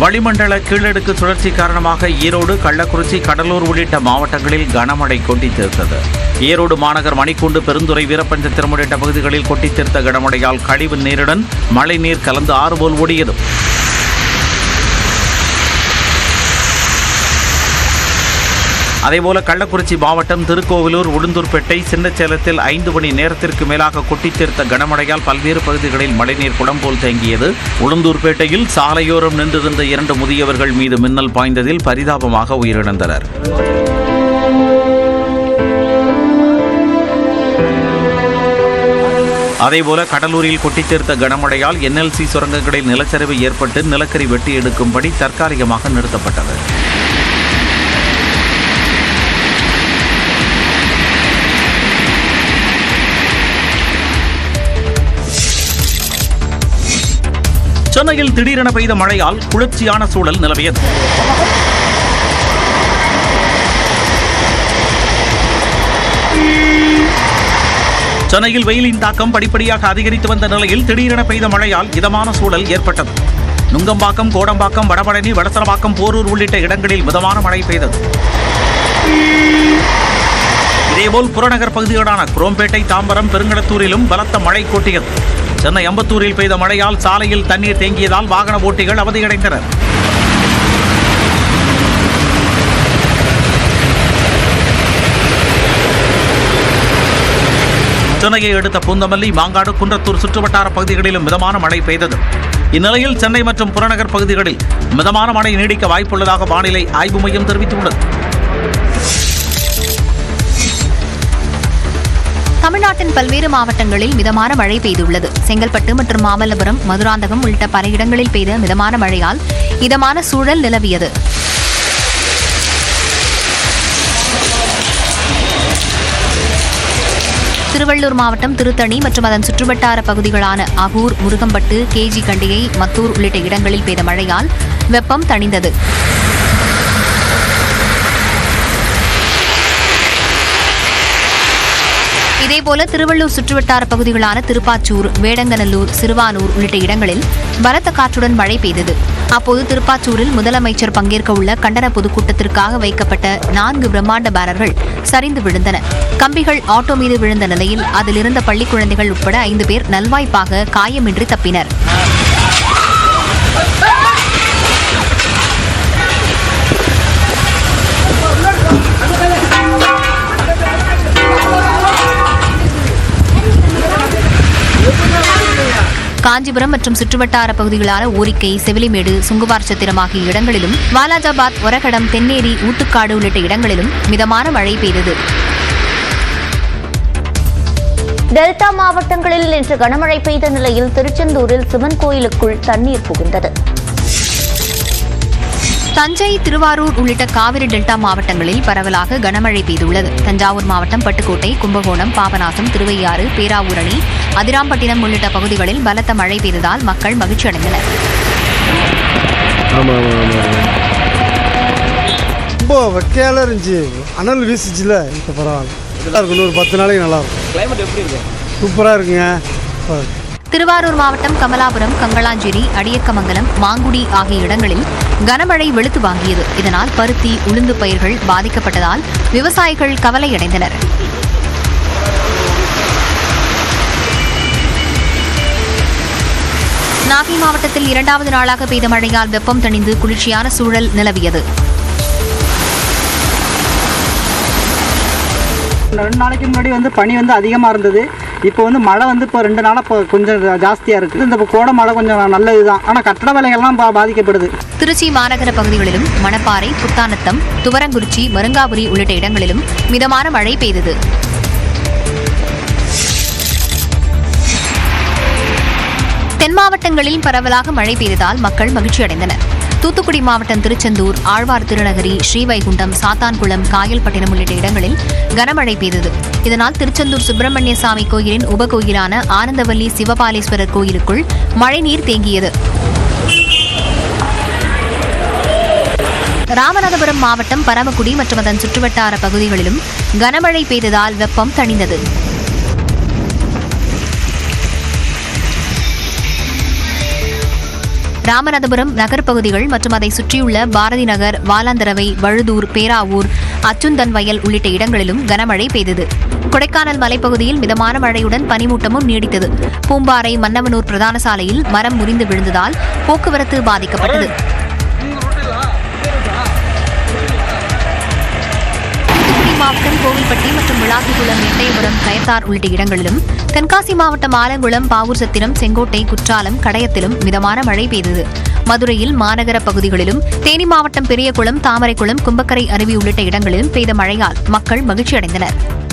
வளிமண்டல கீழடுக்கு சுழற்சி காரணமாக ஈரோடு, கள்ளக்குறிச்சி, கடலூர் உள்ளிட்ட மாவட்டங்களில் கனமழை கொட்டித் தீர்த்தது. ஈரோடு மாநகர் மணிக்கூண்டு, பெருந்துறை, வீரபஞ்சத்திரம் உள்ளிட்ட பகுதிகளில் கொட்டித் தீர்த்த கனமழையால் கழிவு நீருடன் மழைநீர் கலந்து ஆறு போல் ஓடியது. அதேபோல கள்ளக்குறிச்சி மாவட்டம் திருக்கோவிலூர், உளுந்தூர்பேட்டை, சின்னச்சேலத்தில் 5 மணி நேரத்திற்கு மேலாக கொட்டித் தீர்த்த கனமழையால் பல்வேறு பகுதிகளில் மழைநீர் குளம் போல் தேங்கியது. உளுந்தூர்பேட்டையில் சாலையோரம் நின்றிருந்த 2 முதியவர்கள் மீது மின்னல் பாய்ந்ததில் பரிதாபமாக உயிரிழந்தனர். அதேபோல கடலூரில் கொட்டித் தீர்த்த கனமழையால் NLC சுரங்கங்களில் நிலச்சரிவு ஏற்பட்டு நிலக்கரி வெட்டி எடுக்கும்படி தற்காலிகமாக நிறுத்தப்பட்டது. சென்னையில் திடீரென பெய்த மழையால் குளிர்ச்சியான சூழல் நிலவியது. சென்னையில் வெயிலின் தாக்கம் படிப்படியாக அதிகரித்து வந்த நிலையில் திடீரென பெய்த மழையால் இதமான சூழல் ஏற்பட்டது. நுங்கம்பாக்கம், கோடம்பாக்கம், வடபழனி, வடசரவாக்கம், போரூர் உள்ளிட்ட இடங்களில் மிதமான மழை பெய்தது. இதேபோல் புறநகர் பகுதிகளான குரோம்பேட்டை, தாம்பரம், பெருங்களத்தூரிலும் பலத்த மழை கொட்டியது. சென்னை அம்பத்தூரில் பெய்த மழையால் சாலையில் தண்ணீர் தேங்கியதால் வாகன ஓட்டிகள் அவதியடைந்தனர். சென்னையை அடுத்த பூந்தமல்லி, மாங்காடு, குன்றத்தூர் சுற்றுவட்டார பகுதிகளிலும் மிதமான மழை பெய்தது. இந்நிலையில் சென்னை மற்றும் புறநகர் பகுதிகளில் மிதமான மழை நீடிக்க வாய்ப்புள்ளதாக வானிலை ஆய்வு மையம் தெரிவித்துள்ளது. தமிழ்நாட்டின் பல்வேறு மாவட்டங்களில் மிதமான மழை பெய்துள்ளது. செங்கல்பட்டு மற்றும் மாமல்லபுரம், மதுராந்தகம் உள்ளிட்ட பல இடங்களில் பெய்த மிதமான மழையால் இதமான சூழல் நிலவியது. திருவள்ளூர் மாவட்டம் திருத்தணி மற்றும் அதன் சுற்றுவட்டார பகுதிகளான அகூர், முருகம்பட்டு, KG கண்டிகை, மத்தூர் உள்ளிட்ட இடங்களில் பெய்த மழையால் வெப்பம் தணிந்தது. இதேபோல திருவள்ளூர் சுற்றுவட்டார பகுதிகளான திருப்பாச்சூர், வேடங்கநல்லூர், சிறுவானூர் உள்ளிட்ட இடங்களில் பலத்த காற்றுடன் மழை பெய்தது. அப்போது திருப்பாச்சூரில் முதலமைச்சர் பங்கேற்க உள்ள கண்டன பொதுக்கூட்டத்திற்காக வைக்கப்பட்ட 4 பிரம்மாண்ட பேனர்கள் சரிந்து விழுந்தன. கம்பிகள் ஆட்டோ மீது விழுந்த நிலையில் அதில் இருந்த பள்ளி குழந்தைகள் உட்பட 5 பேர் நல்வாய்ப்பாக காயமின்றி தப்பினர். காஞ்சிபுரம் மற்றும் சுற்றுவட்டார பகுதிகளான ஊரிக்கை, செவிலிமேடு, சுங்குவார் சத்திரம் ஆகிய இடங்களிலும், வாலாஜாபாத், ஒரகடம், தென்னேரி, ஊத்துக்காடு உள்ளிட்ட இடங்களிலும் மிதமான மழை பெய்தது. டெல்டா மாவட்டங்களில் இன்று கனமழை பெய்த நிலையில் திருச்செந்தூரில் சிவன் கோயிலுக்குள் தண்ணீர் புகுந்தது. தஞ்சை, திருவாரூர் உள்ளிட்ட காவிரி டெல்டா மாவட்டங்களில் பரவலாக கனமழை பெய்துள்ளது. தஞ்சாவூர் மாவட்டம் பட்டுக்கோட்டை, கும்பகோணம், பாபநாசம், திருவையாறு, பேராவூரணி, அதிராம்பட்டினம் உள்ளிட்ட பகுதிகளில் பலத்த மழை பெய்ததால் மக்கள் மகிழ்ச்சி அடைந்தனர். ரொம்ப வெக்கையால இருந்துச்சு, அனல் வீசிச்சுல, இப்போ பரவாயில்ல, நல்லா இருக்கும். ஒரு 10 நாளைக்கு நல்லா இருக்கும். கிளைமேட் எப்படி இருக்கு? சூப்பராக இருக்குங்க. திருவாரூர் மாவட்டம் கமலாபுரம், கங்களாஞ்சேரி, அடியக்கமங்கலம், மாங்குடி ஆகிய இடங்களில் கனமழை வெளுத்து வாங்கியது. இதனால் பருத்தி, உளுந்து பயிர்கள் பாதிக்கப்பட்டதால் விவசாயிகள் கவலையடைந்தனர். நாகை மாவட்டத்தில் 2வது நாளாக பெய்த மழையால் வெப்பம் தணிந்து குளிர்ச்சியான சூழல் நிலவியது. 2 நாளைக்கு முன்னாடி பனி அதிகமாக இருந்தது. இப்போ மழை இப்போ 2 நாளாக கொஞ்சம் ஜாஸ்தியாக இருக்குது. இந்த கோடை மழை கொஞ்சம் நல்லது தான். ஆனால் கட்டட வேலைகள்லாம் பாதிக்கப்படுது. திருச்சி மாநகர பகுதிகளிலும் மணப்பாறை, புத்தானத்தம், துவரங்குறிச்சி, மருங்காபுரி உள்ளிட்ட இடங்களிலும் மிதமான மழை பெய்தது. தென் மாவட்டங்களில் பரவலாக மழை பெய்ததால் மக்கள் மகிழ்ச்சியடைந்தனர். தூத்துக்குடி மாவட்டம் திருச்செந்தூர், ஆழ்வார் திருநகரி, ஸ்ரீவைகுண்டம், சாத்தான்குளம், காயல்பட்டினம் உள்ளிட்ட இடங்களில் கனமழை பெய்தது. இதனால் திருச்செந்தூர் சுப்பிரமணிய சாமி கோயிலின் உபகோயிலான ஆனந்தவல்லி சிவபாலீஸ்வரர் கோயிலுக்குள் மழைநீர் தேங்கியது. ராமநாதபுரம் மாவட்டம் பரமக்குடி மற்றும் அதன் சுற்றுவட்டார பகுதிகளிலும் கனமழை பெய்ததால் வெப்பம் தணிந்தது. ராமநாதபுரம் நகர்ப்பகுதிகள் மற்றும் அதை சுற்றியுள்ள பாரதி நகர், வாலாந்தரவை, வழுதூர், பேராவூர், அச்சுந்தன் வயல் உள்ளிட்ட இடங்களிலும் கனமழை பெய்தது. கொடைக்கானல் மலைப்பகுதியில் மிதமான மழையுடன் பனிமூட்டமும் நீடித்தது. பூம்பாறை மன்னவனூர் பிரதான சாலையில் மரம் முறிந்து விழுந்ததால் போக்குவரத்து பாதிக்கப்பட்டது. மாவட்டம் கோவில்பட்டி மற்றும் விளாத்திக்குளம், எட்டயபுரம், கயத்தார் உள்ளிட்ட இடங்களிலும், தென்காசி மாவட்டம் ஆலங்குளம், பாவூர் சத்திரம், செங்கோட்டை, குற்றாலம், கடையத்திலும் மிதமான மழை பெய்தது. மதுரையில் மாநகர பகுதிகளிலும், தேனி மாவட்டம் பெரியகுளம், தாமரைக்குளம், கும்பக்கரை அருவி உள்ளிட்ட இடங்களிலும் பெய்த மழையால் மக்கள் மகிழ்ச்சியடைந்தனர்.